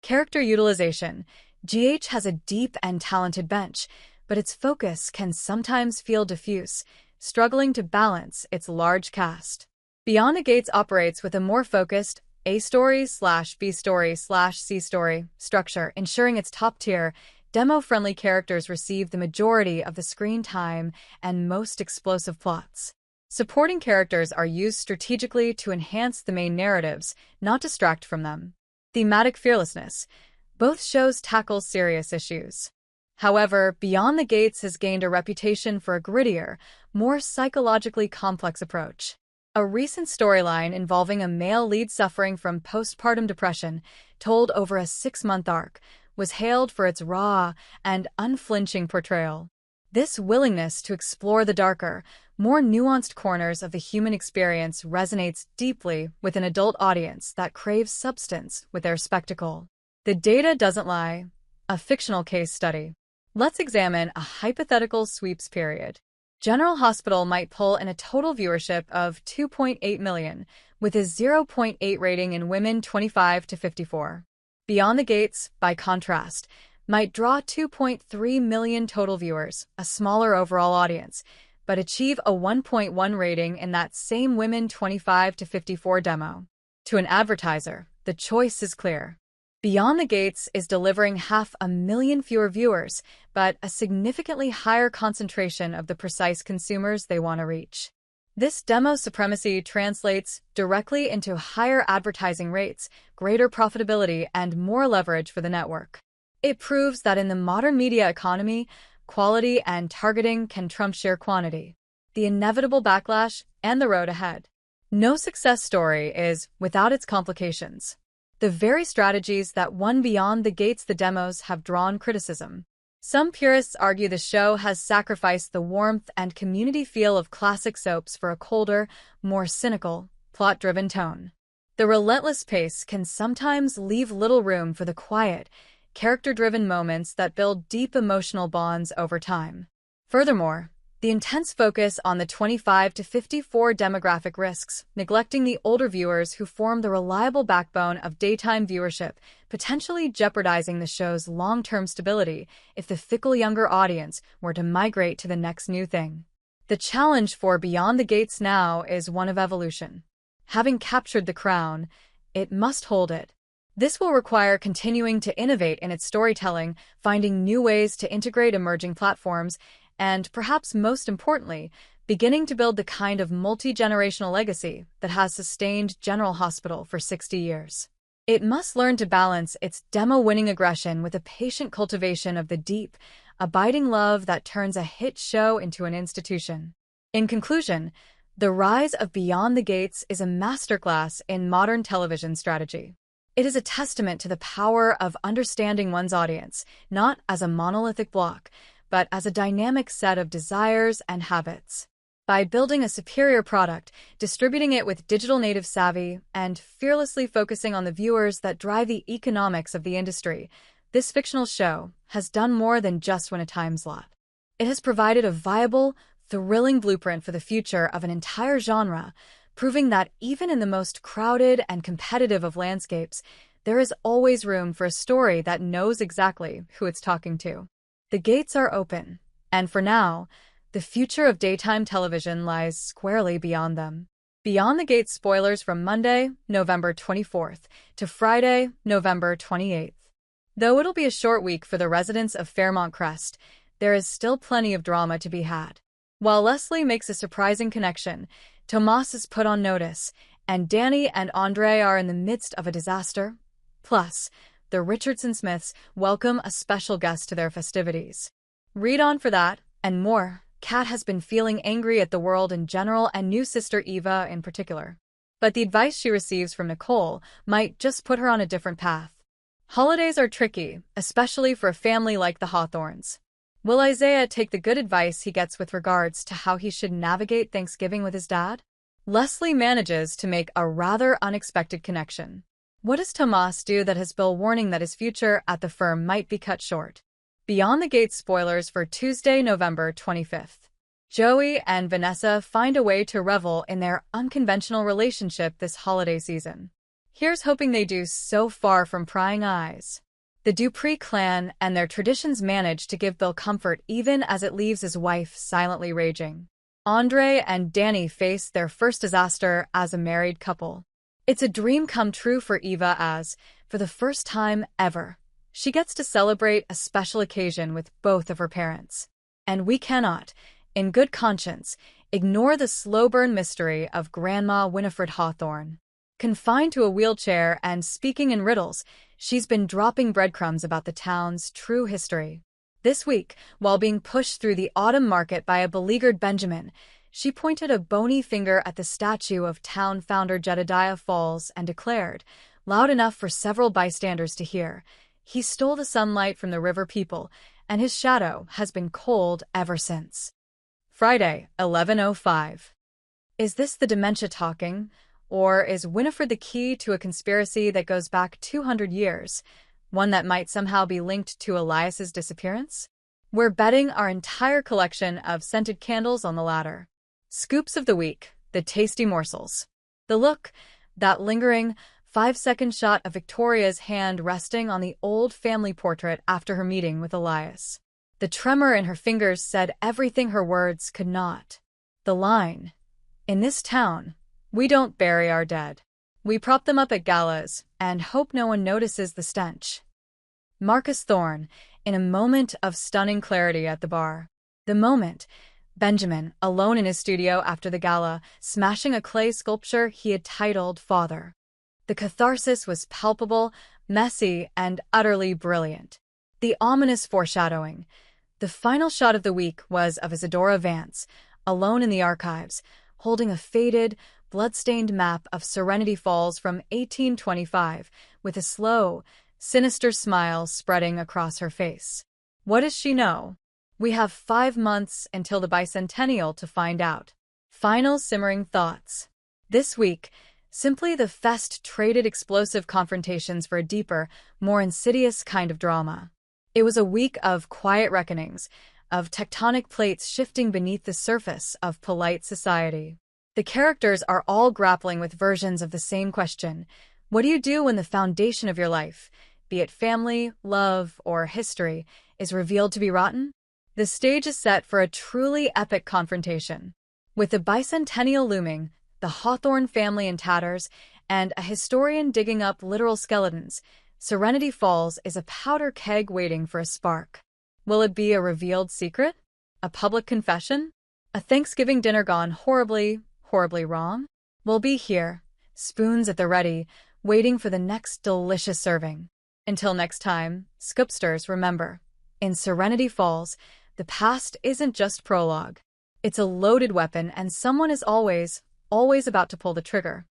Character utilization. GH has a deep and talented bench, but its focus can sometimes feel diffuse, struggling to balance its large cast. Beyond the Gates operates with a more focused A story/B story/C story structure, ensuring its top-tier, demo-friendly characters receive the majority of the screen time and most explosive plots. Supporting characters are used strategically to enhance the main narratives, not distract from them. Thematic fearlessness. Both shows tackle serious issues. However, Beyond the Gates has gained a reputation for a grittier, more psychologically complex approach. A recent storyline involving a male lead suffering from postpartum depression, told over a 6-month arc, was hailed for its raw and unflinching portrayal. This willingness to explore the darker, more nuanced corners of the human experience resonates deeply with an adult audience that craves substance with their spectacle. The Data Doesn't Lie, a fictional case study. Let's examine a hypothetical sweeps period. General Hospital might pull in a total viewership of 2.8 million, with a 0.8 rating in women 25 to 54. Beyond the Gates, by contrast, might draw 2.3 million total viewers, a smaller overall audience, but achieve a 1.1 rating in that same women 25 to 54 demo. To an advertiser, the choice is clear. Beyond the Gates is delivering 500,000 fewer viewers, but a significantly higher concentration of the precise consumers they want to reach. This demo supremacy translates directly into higher advertising rates, greater profitability, and more leverage for the network. It proves that in the modern media economy, quality and targeting can trump sheer quantity. The inevitable backlash and the road ahead. No success story is without its complications. The very strategies that won Beyond the Gates the demos have drawn criticism. Some purists argue the show has sacrificed the warmth and community feel of classic soaps for a colder, more cynical, plot-driven tone. The relentless pace can sometimes leave little room for the quiet, character-driven moments that build deep emotional bonds over time. Furthermore, the intense focus on the 25 to 54 demographic risks, neglecting the older viewers who form the reliable backbone of daytime viewership, potentially jeopardizing the show's long-term stability if the fickle younger audience were to migrate to the next new thing. The challenge for Beyond the Gates now is one of evolution. Having captured the crown, it must hold it. This will require continuing to innovate in its storytelling, finding new ways to integrate emerging platforms, and, perhaps most importantly, beginning to build the kind of multi-generational legacy that has sustained General Hospital for 60 years. It must learn to balance its demo-winning aggression with a patient cultivation of the deep, abiding love that turns a hit show into an institution. In conclusion, the rise of Beyond the Gates is a masterclass in modern television strategy. It is a testament to the power of understanding one's audience, not as a monolithic block, but as a dynamic set of desires and habits. By building a superior product, distributing it with digital native savvy, and fearlessly focusing on the viewers that drive the economics of the industry, this fictional show has done more than just win a time slot. It has provided a viable, thrilling blueprint for the future of an entire genre, proving that even in the most crowded and competitive of landscapes, there is always room for a story that knows exactly who it's talking to. The gates are open, and for now, the future of daytime television lies squarely beyond them. Beyond the Gates spoilers from Monday, November 24th to Friday, November 28th. Though it'll be a short week for the residents of Fairmont Crest, there is still plenty of drama to be had. While Leslie makes a surprising connection, Tomas is put on notice, and Danny and Andre are in the midst of a disaster. Plus, the Richardson Smiths welcome a special guest to their festivities. Read on for that, and more. Kat has been feeling angry at the world in general and new sister Eva in particular. But the advice she receives from Nicole might just put her on a different path. Holidays are tricky, especially for a family like the Hawthorns. Will Isaiah take the good advice he gets with regards to how he should navigate Thanksgiving with his dad? Leslie manages to make a rather unexpected connection. What does Tomas do that has Bill warning that his future at the firm might be cut short? Beyond the Gates spoilers for Tuesday, November 25th. Joey and Vanessa find a way to revel in their unconventional relationship this holiday season. Here's hoping they do, so far from prying eyes. The Dupree clan and their traditions manage to give Bill comfort even as it leaves his wife silently raging. Andre and Danny face their first disaster as a married couple. It's a dream come true for Eva as, for the first time ever, she gets to celebrate a special occasion with both of her parents. And we cannot, in good conscience, ignore the slow-burn mystery of Grandma Winifred Hawthorne. Confined to a wheelchair and speaking in riddles, she's been dropping breadcrumbs about the town's true history. This week, while being pushed through the autumn market by a beleaguered Benjamin, she pointed a bony finger at the statue of town founder Jedediah Falls and declared, loud enough for several bystanders to hear, "He stole the sunlight from the river people, and his shadow has been cold ever since." Friday, 11:05. Is this the dementia talking? Or is Winifred the key to a conspiracy that goes back 200 years, one that might somehow be linked to Elias's disappearance? We're betting our entire collection of scented candles on the latter. Scoops of the week, the tasty morsels. The look, that lingering, 5-second shot of Victoria's hand resting on the old family portrait after her meeting with Elias. The tremor in her fingers said everything her words could not. The line, "In this town, we don't bury our dead. We prop them up at galas and hope no one notices the stench." Marcus Thorne, in a moment of stunning clarity at the bar. The moment, Benjamin, alone in his studio after the gala, smashing a clay sculpture he had titled Father. The catharsis was palpable, messy, and utterly brilliant. The ominous foreshadowing. The final shot of the week was of Isadora Vance, alone in the archives, holding a faded, blood-stained map of Serenity Falls from 1825, with a slow, sinister smile spreading across her face. What does she know? We have 5 months until the bicentennial to find out. Final simmering thoughts. This week, simply the Fest traded explosive confrontations for a deeper, more insidious kind of drama. It was a week of quiet reckonings, of tectonic plates shifting beneath the surface of polite society. The characters are all grappling with versions of the same question. What do you do when the foundation of your life, be it family, love, or history, is revealed to be rotten? The stage is set for a truly epic confrontation. With the bicentennial looming, the Hawthorne family in tatters, and a historian digging up literal skeletons, Serenity Falls is a powder keg waiting for a spark. Will it be a revealed secret? A public confession? A Thanksgiving dinner gone horribly wrong? We'll be here, spoons at the ready, waiting for the next delicious serving. Until next time, Scoopsters, remember, in Serenity Falls, the past isn't just prologue. It's a loaded weapon, and someone is always about to pull the trigger.